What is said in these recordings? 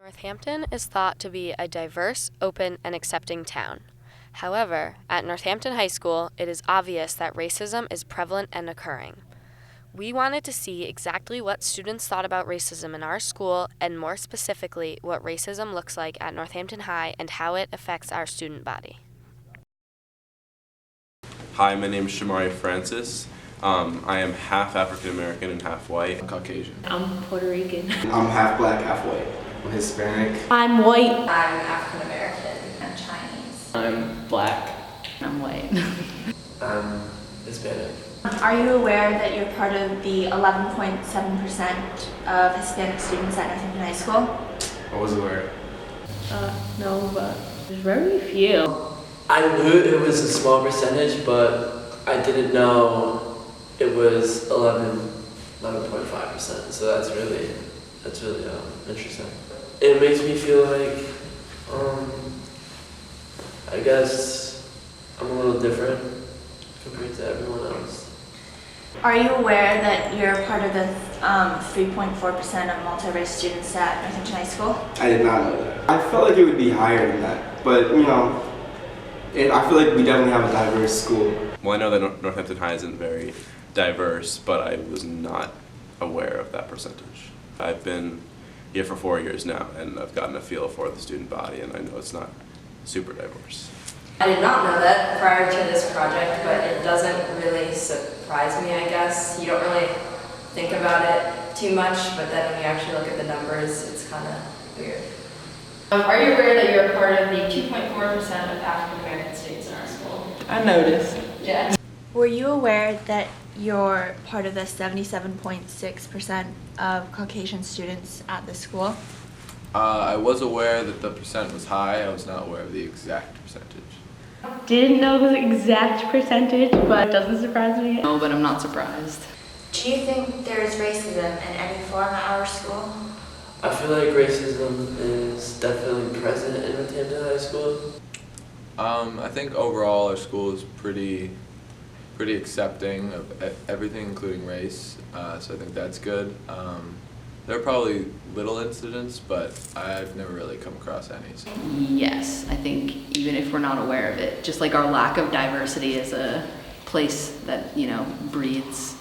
Northampton is thought to be a diverse, open, and accepting town. However, at Northampton High School, it is obvious that racism is prevalent and occurring. We wanted to see exactly what students thought about racism in our school, and more specifically, what racism looks like at Northampton High and how it affects our student body. Hi, my name is Shamari Francis. I am half African American and half white. I'm Caucasian. I'm Puerto Rican. I'm half black, half white. I'm Hispanic. I'm white. I'm African American. I'm Chinese. I'm black. I'm white. I'm Hispanic. Are you aware that you're part of the 11.7% of Hispanic students at Northampton High School? I was aware. No, but there's very few. I knew it was a small percentage, but I didn't know it was 11.5%. So that's really interesting. It makes me feel like, I guess I'm a little different compared to everyone else. Are you aware that you're part of the 3.4% of multi-race students at Northampton High School? I did not know that. I felt like it would be higher than that, but I feel like we definitely have a diverse school. Well, I know that Northampton High isn't very diverse, but I was not aware of that percentage. I've been here for 4 years now, and I've gotten a feel for the student body, and I know it's not super diverse. I did not know that prior to this project, but it doesn't really surprise me, I guess. You don't really think about it too much, but then when you actually look at the numbers, it's kind of weird. Are you aware that you're a part of the 2.4% of African American students in our school? I noticed. Yeah. Were you aware that you're part of the 77.6% of Caucasian students at the school? I was aware that the percent was high. I was not aware of the exact percentage. Didn't know the exact percentage, but it doesn't surprise me. No, but I'm not surprised. Do you think there is racism in any form at our school? I feel like racism is definitely present in Northampton High School. I think overall our school is pretty accepting of everything, including race. So I think that's good. There are probably little incidents, but I've never really come across any. So. Yes, I think even if we're not aware of it, just like our lack of diversity is a place that, breeds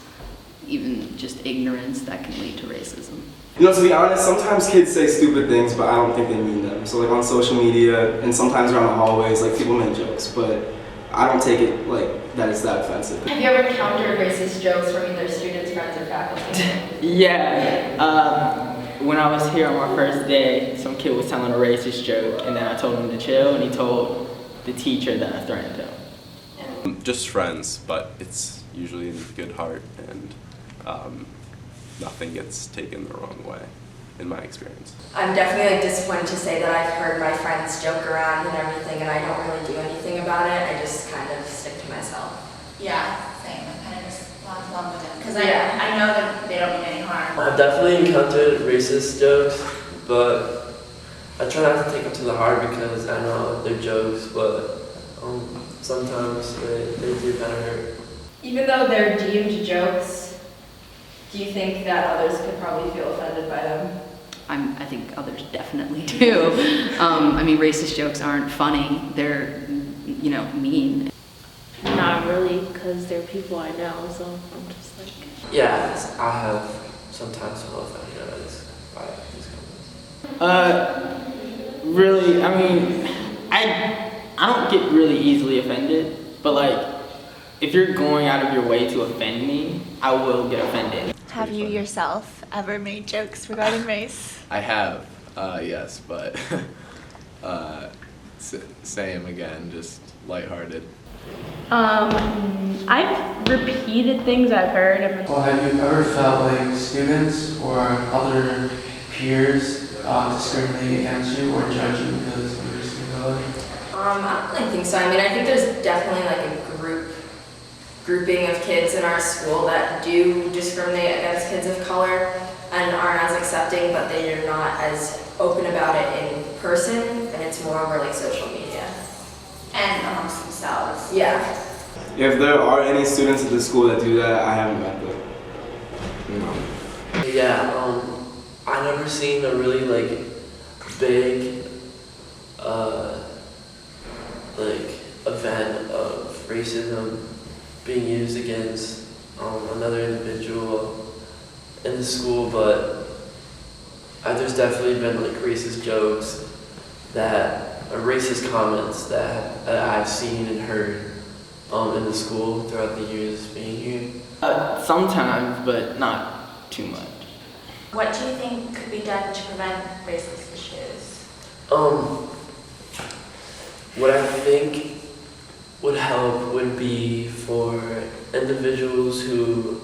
even just ignorance that can lead to racism. To be honest, sometimes kids say stupid things, but I don't think they mean them. So like on social media and sometimes around the hallways, like people make jokes, but I don't take it like that it's that offensive. Have you ever encountered racist jokes from either students, friends, or faculty? Yeah. When I was here on my first day, some kid was telling a racist joke, and then I told him to chill, and he told the teacher that I threatened him. Just friends, but it's usually in good heart, and nothing gets taken the wrong way, in my experience. I'm definitely disappointed to say that I've heard my friends joke around and everything, and I don't really do anything about it. I just kind of stick to myself. Yeah, same. I kind of just laugh along with them because Yeah. I know that they don't mean any harm. I've definitely encountered racist jokes, but I try not to take them to the heart because I know they're jokes, but sometimes they do kind of hurt. Even though they're deemed jokes, do you think that others could probably feel offended by them? I think others definitely do. Racist jokes aren't funny. They're, mean. Not really, because they're people I know, so I'm just like... Yeah, I have sometimes felt offended by these comments. Really, I don't get really easily offended, but if you're going out of your way to offend me, I will get offended. Have you yourself ever made jokes regarding race? I have, yes, but same again, just lighthearted. I've repeated things I've heard. Well, have you ever felt like students or other peers discriminate against you or judge you because of your skin color? I don't really think so. I think there's definitely like a grouping of kids in our school that do discriminate against kids of color and aren't as accepting, but they are not as open about it in person, and it's more over social media. And amongst themselves. Yeah. If there are any students at the school that do that, I haven't met them. Yeah, I never seen a really big event of racism being used against another individual in the school, but there's definitely been racist jokes or racist comments that I've seen and heard in the school throughout the years being here. Sometimes, but not too much. What do you think could be done to prevent racist issues? What I think would help would be for individuals who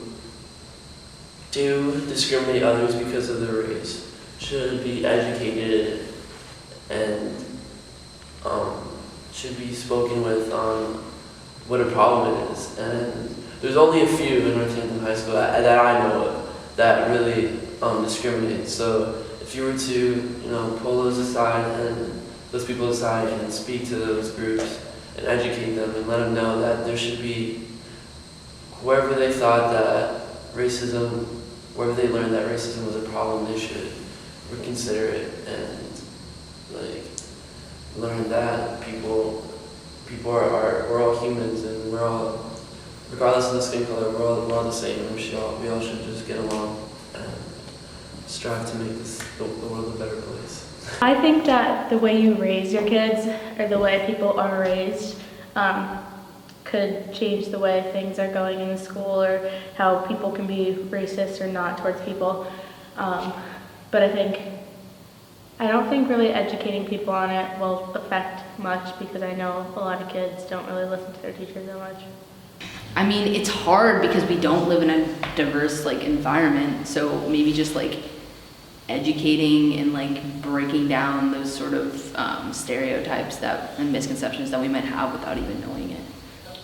do discriminate others because of their race should be educated and should be spoken with on what a problem it is. And there's only a few in Northampton High School that I know of that really discriminate. So if you were to pull those people aside and speak to those groups and educate them and let them know that there should be, wherever they thought that racism, wherever they learned that racism was a problem, they should reconsider it and learn that people we're all humans and we're all, regardless of the skin color, we're all the same, and we all should just get along and strive to make the world a better place. I think that the way you raise your kids, or the way people are raised, could change the way things are going in the school, or how people can be racist or not towards people. But I don't think really educating people on it will affect much, because I know a lot of kids don't really listen to their teachers that much. I mean, it's hard because we don't live in a diverse environment, so maybe just educating and breaking down those sort of stereotypes and misconceptions that we might have without even knowing it.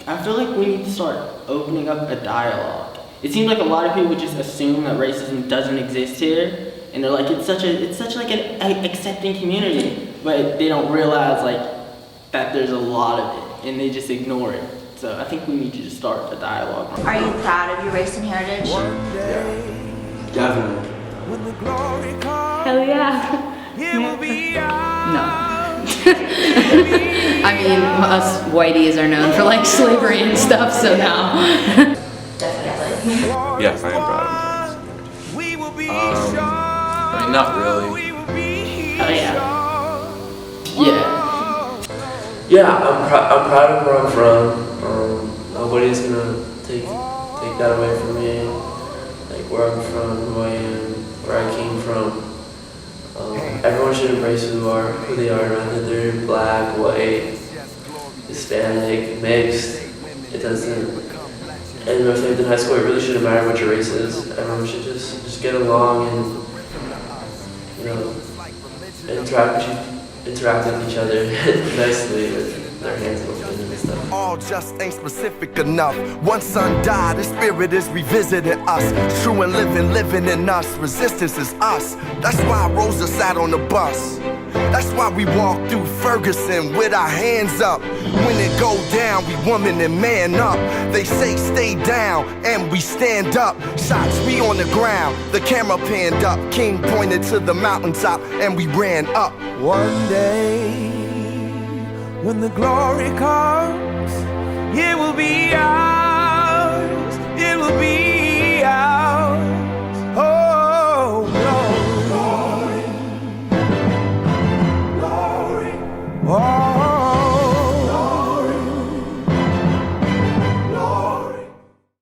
I feel like we need to start opening up a dialogue. It seems like a lot of people just assume that racism doesn't exist here, and they're like, it's such an accepting community, but they don't realize that there's a lot of it, and they just ignore it. So I think we need to just start a dialogue. Are you proud of your race and heritage? Yeah, definitely. Hell yeah. No. I mean, us whiteies are known for slavery and stuff, so no. Definitely. Yes, I am proud of my I mean, not really. Oh yeah. Yeah. Yeah, I'm proud of where I'm from. Nobody's gonna take that away from me. Where I'm from, who I am, where I came from. Everyone should embrace who they are, whether they're black, white, Hispanic, mixed. It doesn't. In Northampton High School, it really shouldn't matter what your race is. Everyone should just get along and interact with each other nicely with their hands open and stuff. All just ain't specific enough. One son died, the spirit is revisiting us. True and living in us. Resistance is us. That's why Rosa sat on the bus. That's why we walk through Ferguson with our hands up. When it go down, we woman and man up. They say stay down, and we stand up. Shots, we on the ground, the camera panned up. King pointed to the mountaintop, and we ran up. One day, when the glory comes, it will be ours. It will be ours.